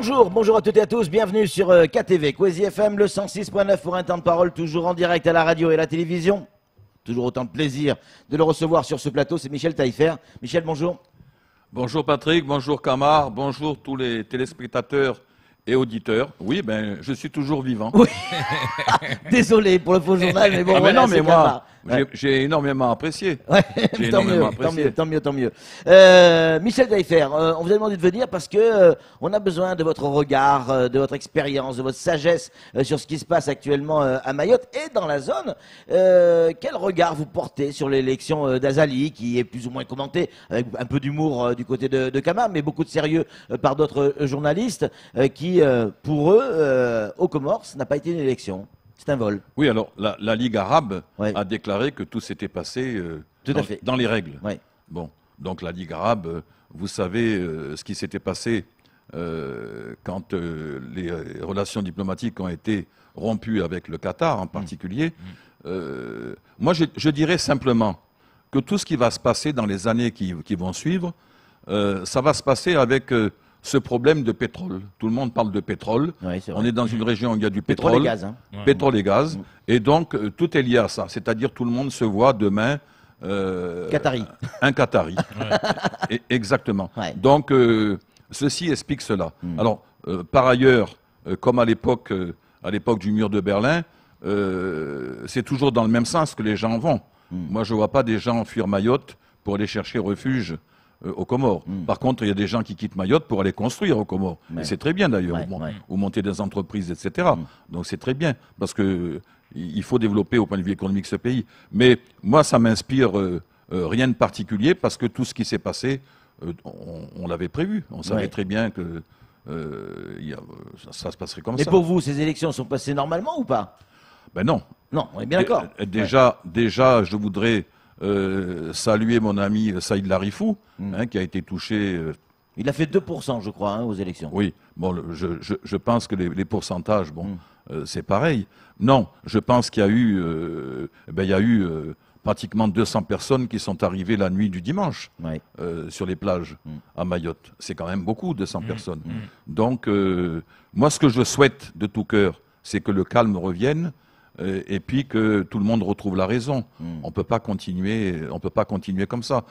Bonjour, bonjour à toutes et à tous, bienvenue sur KTV, Kwezi FM, le 106.9 pour un temps de parole, toujours en direct à la radio et à la télévision. Toujours autant de plaisir de le recevoir sur ce plateau, c'est Michel Taillefer. Michel, bonjour. Bonjour Patrick, bonjour Camar, bonjour tous les téléspectateurs et auditeurs. Oui, ben, je suis toujours vivant. Oui. Désolé pour le faux journal, mais bon, ah, voilà, non, mais moi, ouais. j'ai énormément apprécié. Ouais, j'ai tant énormément mieux, apprécié. tant mieux. Michel Taillefer, on vous a demandé de venir parce que on a besoin de votre regard, de votre expérience, de votre sagesse sur ce qui se passe actuellement à Mayotte et dans la zone. Quel regard vous portez sur l'élection d'Azali, qui est plus ou moins commentée, avec un peu d'humour du côté de Camar, mais beaucoup de sérieux par d'autres journalistes qui, pour eux, aux Comores, n'a pas été une élection. C'est un vol. Oui, alors la Ligue arabe Ouais. a déclaré que tout s'était passé Tout à fait. dans les règles. Ouais. Bon, donc la Ligue arabe, vous savez ce qui s'était passé quand les relations diplomatiques ont été rompues avec le Qatar en particulier. Moi, je dirais simplement que tout ce qui va se passer dans les années qui vont suivre, ça va se passer avec ce problème de pétrole. Tout le monde parle de pétrole. Ouais, c'est vrai. On est dans une région où il y a du Pétrole pétrole. et gaz, hein. Pétrole et gaz. Et donc, tout est lié à ça. C'est-à-dire, tout le monde se voit demain. Qatari. Un Qatari. Exactement. Ouais. Donc, ceci explique cela. Alors, par ailleurs, comme à l'époque du mur de Berlin, c'est toujours dans le même sens que les gens vont. Moi, je ne vois pas des gens fuir Mayotte pour aller chercher refuge aux Comores. Par contre, il y a des gens qui quittent Mayotte pour aller construire aux Comores. Ouais. Et c'est très bien d'ailleurs, Ouais, bon, ouais. ou monter des entreprises, etc. Donc c'est très bien, parce que il faut développer au point de vue économique ce pays. Mais moi, ça m'inspire rien de particulier, parce que tout ce qui s'est passé, on l'avait prévu. On savait Ouais. très bien que ça se passerait comme Mais ça. pour vous, ces élections sont passées normalement ou pas? Ben non. Non, on est bien d'accord. Déjà, je voudrais saluer mon ami Saïd Larifou, qui a été touché. Il a fait 2%, je crois, hein, aux élections. Oui, bon, je pense que les pourcentages, bon, c'est pareil. Non, je pense qu'il y a eu, pratiquement 200 personnes qui sont arrivées la nuit du dimanche Ouais. sur les plages à Mayotte. C'est quand même beaucoup, 200 personnes. Donc, moi, ce que je souhaite de tout cœur, c'est que le calme revienne. Et puis que tout le monde retrouve la raison. On peut pas continuer comme ça.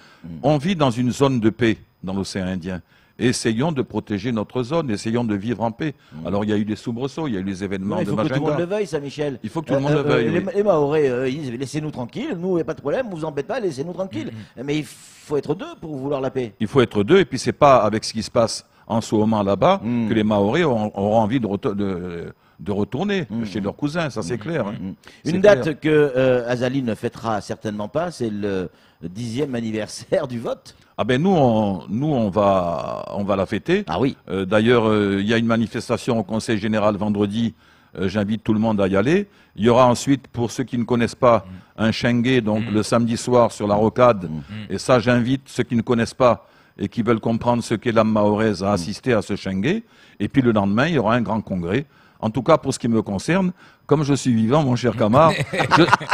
On vit dans une zone de paix dans l'océan Indien. Essayons de protéger notre zone, essayons de vivre en paix. Alors il y a eu des soubresauts, il y a eu les événements Non, il de faut que tout le monde le Majinga. veuille, ça, Michel. Il faut que tout le monde le veuille, oui. Les Mahorais, ils disent laissez-nous tranquilles, nous, il n'y a pas de problème, vous embêtez pas, laissez-nous tranquilles. Mais il faut être deux pour vouloir la paix. Il faut être deux, et puis c'est pas avec ce qui se passe en ce moment là-bas que les Mahorais auront envie de retourner chez leurs cousins, ça c'est clair. Hein. C'est Une clair. date que Azali ne fêtera certainement pas, c'est le 10e anniversaire du vote. Ah ben nous on va la fêter. Ah oui. D'ailleurs, il y a une manifestation au Conseil général vendredi. J'invite tout le monde à y aller. Il y aura ensuite, pour ceux qui ne connaissent pas, un Chengué, donc le samedi soir sur la rocade. Et ça, j'invite ceux qui ne connaissent pas et qui veulent comprendre ce qu'est l'âme mahoraise à assister à ce Chengué. Et puis le lendemain, il y aura un grand congrès. En tout cas, pour ce qui me concerne, comme je suis vivant, mon cher Camar,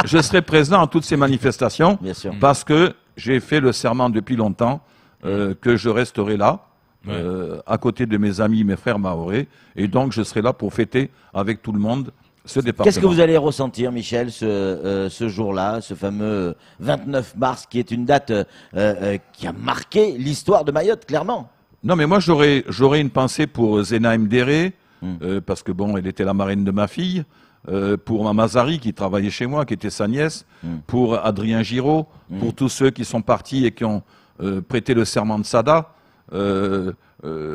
je serai présent à toutes ces manifestations. Bien sûr. Parce que j'ai fait le serment depuis longtemps que je resterai là, à côté de mes amis, mes frères mahorais, et donc je serai là pour fêter avec tout le monde ce département. Qu'est-ce que vous allez ressentir, Michel, ce jour-là, ce fameux 29 mars, qui est une date qui a marqué l'histoire de Mayotte, clairement? Non, mais moi j'aurais une pensée pour Zena Mdéré, parce que bon, elle était la marraine de ma fille, pour Mama Zari qui travaillait chez moi, qui était sa nièce, pour Adrien Giraud, pour tous ceux qui sont partis et qui ont prêté le serment de Sada.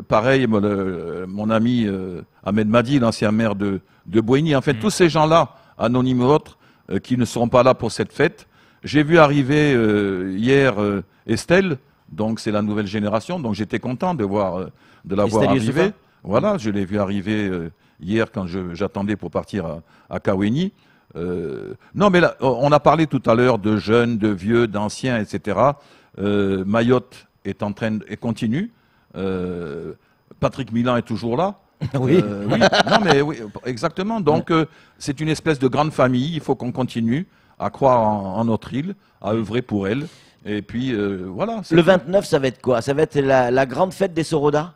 Pareil, mon ami Ahmed Madi, l'ancien maire de Bouéni. En fait, tous ces gens-là, anonymes ou autres, qui ne seront pas là pour cette fête. J'ai vu arriver hier Estelle, donc c'est la nouvelle génération, donc j'étais content de la voir Estelle arriver. Youssoufa. Voilà, je l'ai vu arriver hier quand j'attendais pour partir à Kaweni. Non, mais là, on a parlé tout à l'heure de jeunes, de vieux, d'anciens, etc. Mayotte est en train et continue. Patrick Milan est toujours là. Oui. Oui. Non, mais oui, exactement. Donc, c'est une espèce de grande famille. Il faut qu'on continue à croire en notre île, à œuvrer pour elle. Et puis, voilà. Le 29, ça va être quoi? Ça va être la grande fête des Sorodas?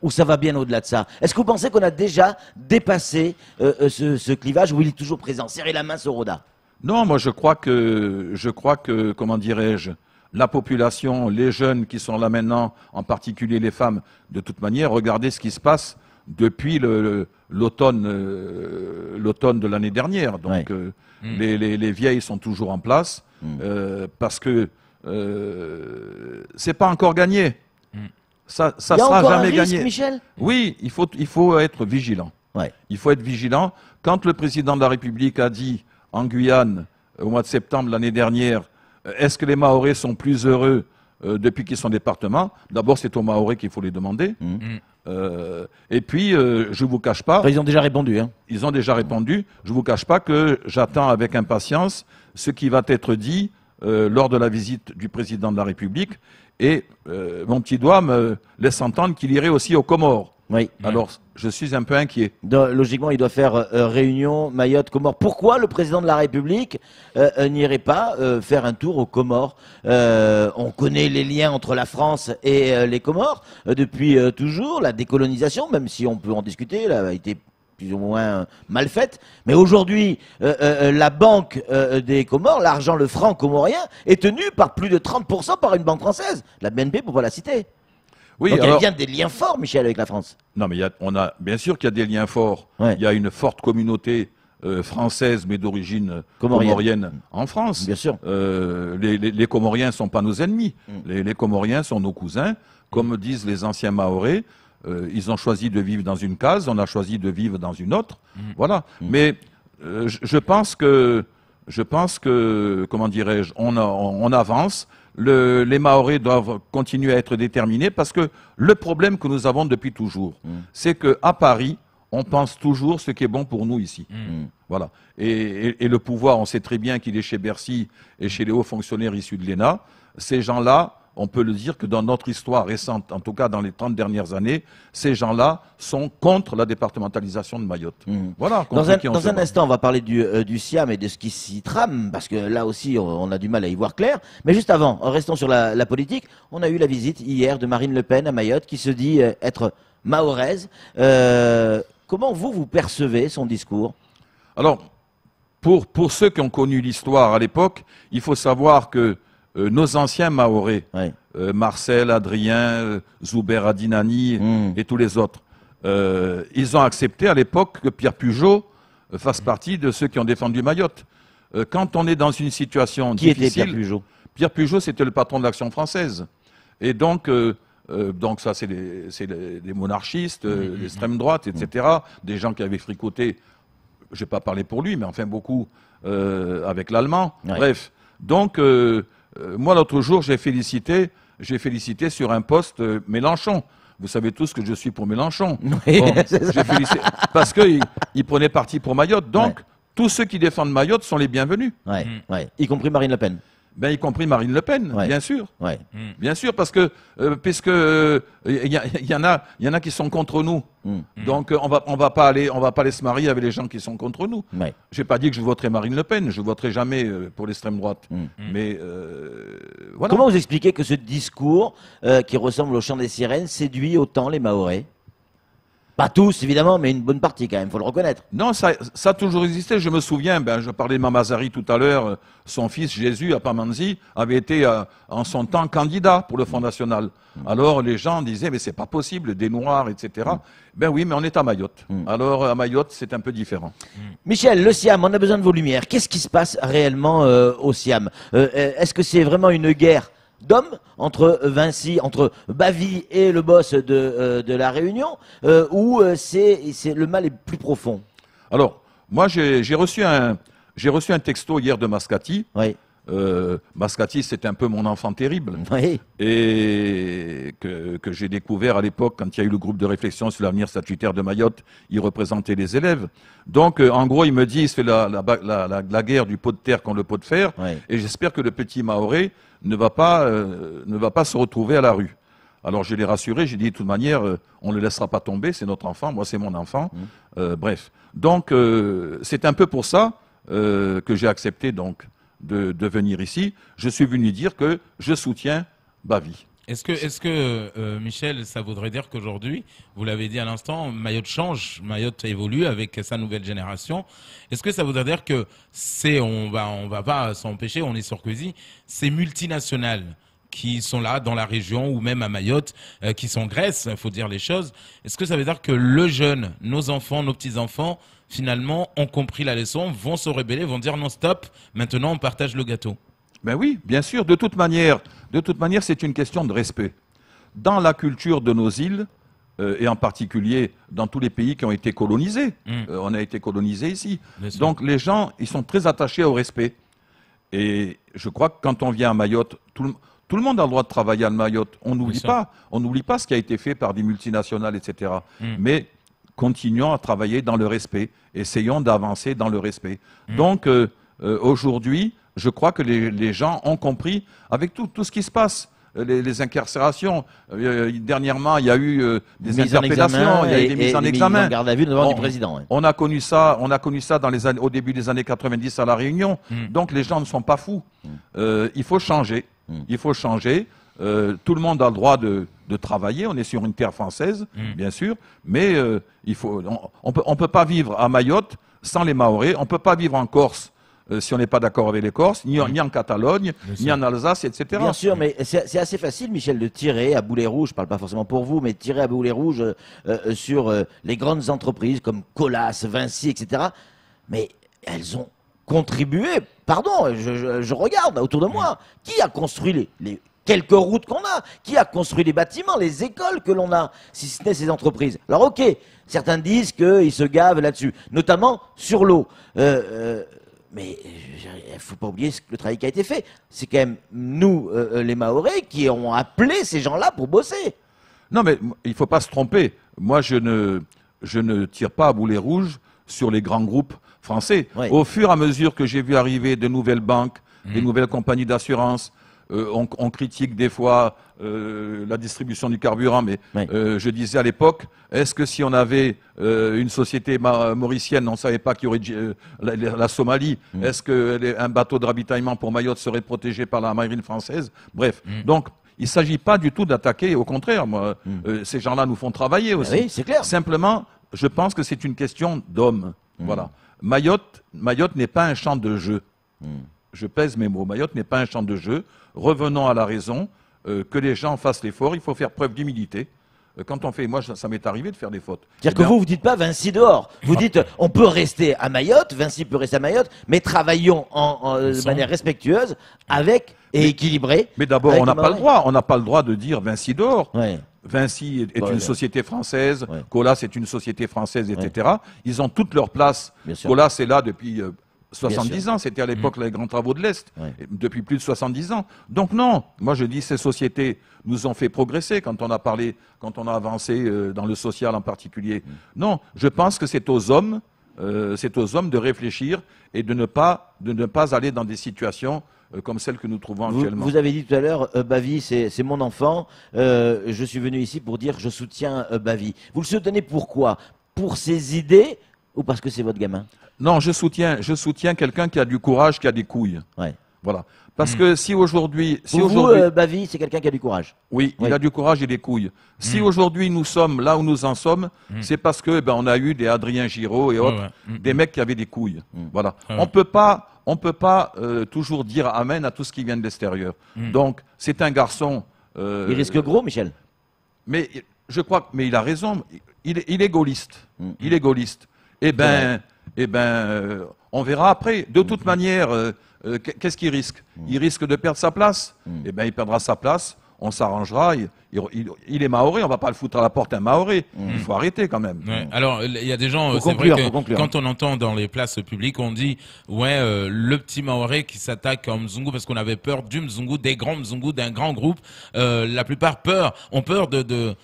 ou ça va bien au-delà de ça? Est-ce que vous pensez qu'on a déjà dépassé ce clivage où il est toujours présent? Serrez la main sur Roda. Non, moi je crois que, comment dirais-je, la population, les jeunes qui sont là maintenant, en particulier les femmes, de toute manière, regardez ce qui se passe depuis l'automne de l'année dernière. Donc les vieilles sont toujours en place parce que c'est pas encore gagné. Ça sera jamais gagné. Michel? Oui, il faut être vigilant. Ouais. Il faut être vigilant. Quand le président de la République a dit en Guyane, au mois de septembre l'année dernière, est-ce que les Mahorais sont plus heureux depuis qu'ils sont département? D'abord, c'est aux Mahorais qu'il faut les demander. Et puis, je ne vous cache pas... Enfin, ils ont déjà répondu. Hein. Ils ont déjà répondu. Je ne vous cache pas que j'attends avec impatience ce qui va être dit lors de la visite du président de la République. Et mon petit doigt me laisse entendre qu'il irait aussi aux Comores. Oui. Alors, je suis un peu inquiet. Logiquement, il doit faire Réunion, Mayotte, Comores. Pourquoi le président de la République n'irait pas faire un tour aux Comores? On connaît les liens entre la France et les Comores depuis toujours. La décolonisation, même si on peut en discuter, elle a été plus ou moins mal faite. Mais aujourd'hui, la banque des Comores, l'argent, le franc comorien, est tenu par plus de 30% par une banque française. La BNP, pour ne pas la citer. Oui, donc alors, il y a bien des liens forts, Michel, avec la France. Non, mais bien sûr qu'il y a des liens forts. Ouais. Il y a une forte communauté française, mais d'origine comorienne en France. Bien sûr. Les Comoriens ne sont pas nos ennemis. Les Comoriens sont nos cousins. Comme disent les anciens Mahorais, ils ont choisi de vivre dans une case, on a choisi de vivre dans une autre. Voilà. Mais je pense que, comment dirais-je, on avance. Les Mahorais doivent continuer à être déterminés parce que le problème que nous avons depuis toujours, c'est qu'à Paris, on pense toujours ce qui est bon pour nous ici. Voilà. Et le pouvoir, on sait très bien qu'il est chez Bercy et chez les hauts fonctionnaires issus de l'ENA. Ces gens-là, on peut le dire que dans notre histoire récente, en tout cas dans les 30 dernières années, ces gens-là sont contre la départementalisation de Mayotte. Voilà. Dans un instant, on va parler du Siam et de ce qui s'y trame, parce que là aussi, on a du mal à y voir clair. Mais juste avant, restons sur la politique. On a eu la visite hier de Marine Le Pen à Mayotte, qui se dit être mahoraise. Comment vous percevez son discours? Alors, pour ceux qui ont connu l'histoire à l'époque, il faut savoir que nos anciens Mahorais, Marcel, Adrien, Zuber Adinani et tous les autres, ils ont accepté à l'époque que Pierre Pujaut fasse partie de ceux qui ont défendu Mayotte. Quand on est dans une situation difficile... Qui était Pierre Pujaut? Pierre Pujaut, c'était le patron de l'Action française. Et donc ça, c'est des monarchistes, l'extrême droite, etc. Des gens qui avaient fricoté, je ne vais pas parler pour lui, mais enfin beaucoup avec l'allemand. Bref, donc... moi, l'autre jour, j'ai félicité sur un poste Mélenchon. Vous savez tous que je suis pour Mélenchon. Oui, bon, j'ai félicité parce qu'il prenait parti pour Mayotte. Donc, tous ceux qui défendent Mayotte sont les bienvenus. Y compris Marine Le Pen. Ben, y compris Marine Le Pen, bien sûr. Bien sûr, parce que puisque y en a qui sont contre nous. Donc on va pas aller se marier avec les gens qui sont contre nous. J'ai pas dit que je voterai Marine Le Pen, je voterai jamais pour l'extrême droite. Mais voilà. Comment vous expliquez que ce discours qui ressemble au chant des sirènes séduit autant les Mahorais? Pas tous, évidemment, mais une bonne partie quand même, il faut le reconnaître. Non, ça a toujours existé. Je me souviens, je parlais de Mamazari tout à l'heure, son fils Jésus à Pamanzi avait été en son temps candidat pour le Front National. Alors les gens disaient, mais c'est pas possible, des Noirs, etc. Ben oui, mais on est à Mayotte. Alors à Mayotte, c'est un peu différent. Michel, le Siam, on a besoin de vos lumières. Qu'est-ce qui se passe réellement au Siam? Est-ce que c'est vraiment une guerre d'hommes entre Vinci, entre Bavie et le boss de la Réunion, ou c'est le mal est plus profond? Alors, moi j'ai reçu un texto hier de Mascati. Mascati, c'est un peu mon enfant terrible, et que j'ai découvert à l'époque quand il y a eu le groupe de réflexion sur l'avenir statutaire de Mayotte. Il représentait les élèves. Donc, en gros, il me dit, il se fait la guerre du pot de terre contre le pot de fer, et j'espère que le petit Mahorais ne va pas se retrouver à la rue. Alors je l'ai rassuré, j'ai dit de toute manière, on ne le laissera pas tomber, c'est notre enfant, moi c'est mon enfant. Bref, donc c'est un peu pour ça que j'ai accepté donc de venir ici. Je suis venu dire que je soutiens Bavie. Michel, ça voudrait dire qu'aujourd'hui, vous l'avez dit à l'instant, Mayotte change, Mayotte évolue avec sa nouvelle génération. Est-ce que ça voudrait dire que on va pas s'empêcher, on est sur Sarkozy, ces multinationales qui sont là dans la région ou même à Mayotte, qui s'engraissent, il faut dire les choses. Est-ce que ça veut dire que le jeune, nos enfants, nos petits-enfants, finalement, ont compris la leçon, vont se rebeller, vont dire non stop, maintenant on partage le gâteau? Ben oui, bien sûr. De toute manière, c'est une question de respect. Dans la culture de nos îles, et en particulier dans tous les pays qui ont été colonisés, on a été colonisés ici. Donc les gens, ils sont très attachés au respect. Et je crois que quand on vient à Mayotte, tout le monde a le droit de travailler à Mayotte. On n'oublie pas ce qui a été fait par des multinationales, etc. Mais continuons à travailler dans le respect. Essayons d'avancer dans le respect. Donc aujourd'hui, je crois que les gens ont compris, avec tout ce qui se passe, les incarcérations. Dernièrement, il y a eu des interpellations, il y a eu des mises en examen. Garde à vue devant du président. On a connu ça au début des années 90 à La Réunion. Donc les gens ne sont pas fous. Il faut changer. Il faut changer. Tout le monde a le droit de travailler. On est sur une terre française, bien sûr, mais on peut pas vivre à Mayotte sans les Mahorais. On peut pas vivre en Corse si on n'est pas d'accord avec les Corses, ni en Catalogne, ni en Alsace, etc. Bien sûr, mais c'est assez facile, Michel, de tirer à boulet rouge, je ne parle pas forcément pour vous, mais de tirer à boulet rouge sur les grandes entreprises comme Colas, Vinci, etc. Mais elles ont contribué, pardon, je regarde autour de moi, qui a construit les quelques routes qu'on a, qui a construit les bâtiments, les écoles que l'on a, si ce n'est ces entreprises. Alors ok, certains disent qu'ils se gavent là-dessus, notamment sur l'eau. Mais il ne faut pas oublier le travail qui a été fait. C'est quand même nous, les Mahorais, qui ont appelé ces gens-là pour bosser. Non, mais il ne faut pas se tromper. Moi, je ne tire pas à boulet rouge sur les grands groupes français. Oui. Au fur et à mesure que j'ai vu arriver de nouvelles banques, des nouvelles compagnies d'assurance, on critique des fois la distribution du carburant, mais je disais à l'époque, est-ce que si on avait une société mauricienne, on ne savait pas qu'il y aurait la Somalie, est-ce qu'un bateau de ravitaillement pour Mayotte serait protégé par la marine française? Bref, donc il ne s'agit pas du tout d'attaquer, au contraire, moi, ces gens-là nous font travailler aussi. Oui, c'est clair. Simplement, je pense que c'est une question d'hommes. Voilà. Mayotte n'est pas un champ de jeu. Je pèse mes mots. Mayotte n'est pas un champ de jeu. Revenons à la raison, que les gens fassent l'effort, il faut faire preuve d'humilité. Quand on fait, moi ça m'est arrivé de faire des fautes. C'est-à-dire que vous dites pas Vinci dehors, vous dites on peut rester à Mayotte, Vinci peut rester à Mayotte, mais travaillons de manière respectueuse avec et équilibrée. Mais d'abord on n'a pas le droit de dire Vinci dehors. Ouais. Vinci est une société française, Colas est une société française, etc. Ils ont toute leur place. Colas est là depuis 70 ans, c'était à l'époque les grands travaux de l'Est, depuis plus de 70 ans. Donc non, moi je dis ces sociétés nous ont fait progresser quand on a avancé dans le social en particulier. Non, je pense que c'est aux hommes de réfléchir et de ne pas aller dans des situations comme celle que nous trouvons actuellement. Vous avez dit tout à l'heure, Bavy, c'est mon enfant, je suis venu ici pour dire je soutiens Bavy. Vous le soutenez pourquoi? Pour ses idées ou parce que c'est votre gamin? Non, je soutiens quelqu'un qui a du courage, qui a des couilles. Ouais. Voilà. Parce que si aujourd'hui... Bavy, c'est quelqu'un qui a du courage. Oui, il a du courage et des couilles. Si aujourd'hui nous sommes là où nous en sommes, c'est parce que on a eu des Adrien Giraud et autres, des mecs qui avaient des couilles. Voilà. On peut pas toujours dire amen à tout ce qui vient de l'extérieur. Donc, c'est un garçon... il risque gros, Michel. Mais je crois mais il a raison. Il est gaulliste. Il est gaulliste. On verra après. De toute manière, qu'est-ce qu'il risque? Il risque de perdre sa place. Il perdra sa place. On s'arrangera. Il est maoré. On ne va pas le foutre à la porte un maoré. Il faut arrêter quand même. Ouais. Alors, il y a des gens, c'est vrai que quand on entend dans les places publiques, on dit, le petit maoré qui s'attaque au Mzungu parce qu'on avait peur du Mzungu, des grands Mzungu, d'un grand groupe. La plupart ont peur de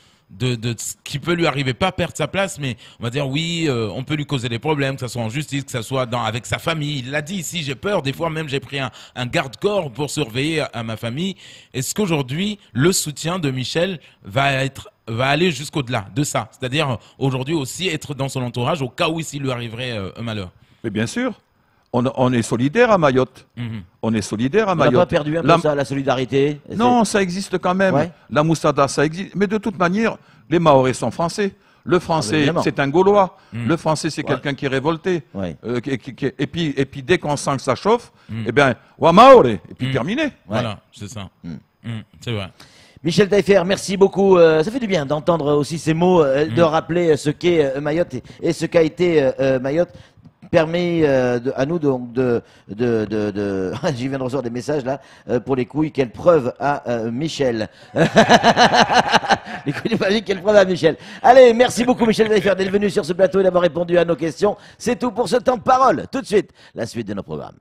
ce qui peut lui arriver, pas perdre sa place, mais on va dire on peut lui causer des problèmes, que ce soit en justice, que ce soit avec sa famille. Il l'a dit ici, j'ai peur, des fois même j'ai pris un garde-corps pour surveiller à ma famille. Est-ce qu'aujourd'hui, le soutien de Michel va aller jusqu'au-delà de ça? C'est-à-dire aujourd'hui aussi être dans son entourage au cas où s'il lui arriverait un malheur. Mais bien sûr. on est solidaire à Mayotte. On est solidaire à Mayotte. On n'a pas perdu un peu ça, la solidarité? Non, ça existe quand même. Ouais. La moussada, ça existe. Mais de toute manière, les Mahorais sont français. Le français, c'est un Gaulois. Le français, c'est quelqu'un qui est révolté. Ouais. Et puis, dès qu'on sent que ça chauffe, eh bien, wa Maoré. Et puis terminé. Voilà, c'est ça. C'est vrai. Michel Taillefer, merci beaucoup. Ça fait du bien d'entendre aussi ces mots, de rappeler ce qu'est Mayotte et ce qu'a été Mayotte. Permet à nous donc j'y viens de recevoir des messages là pour les couilles. Quelle preuve à Michel. Les couilles du magique, quelle preuve à Michel. Allez, merci beaucoup Michel Taillefer d'être venu sur ce plateau et d'avoir répondu à nos questions. C'est tout pour ce temps de parole. Tout de suite, la suite de nos programmes.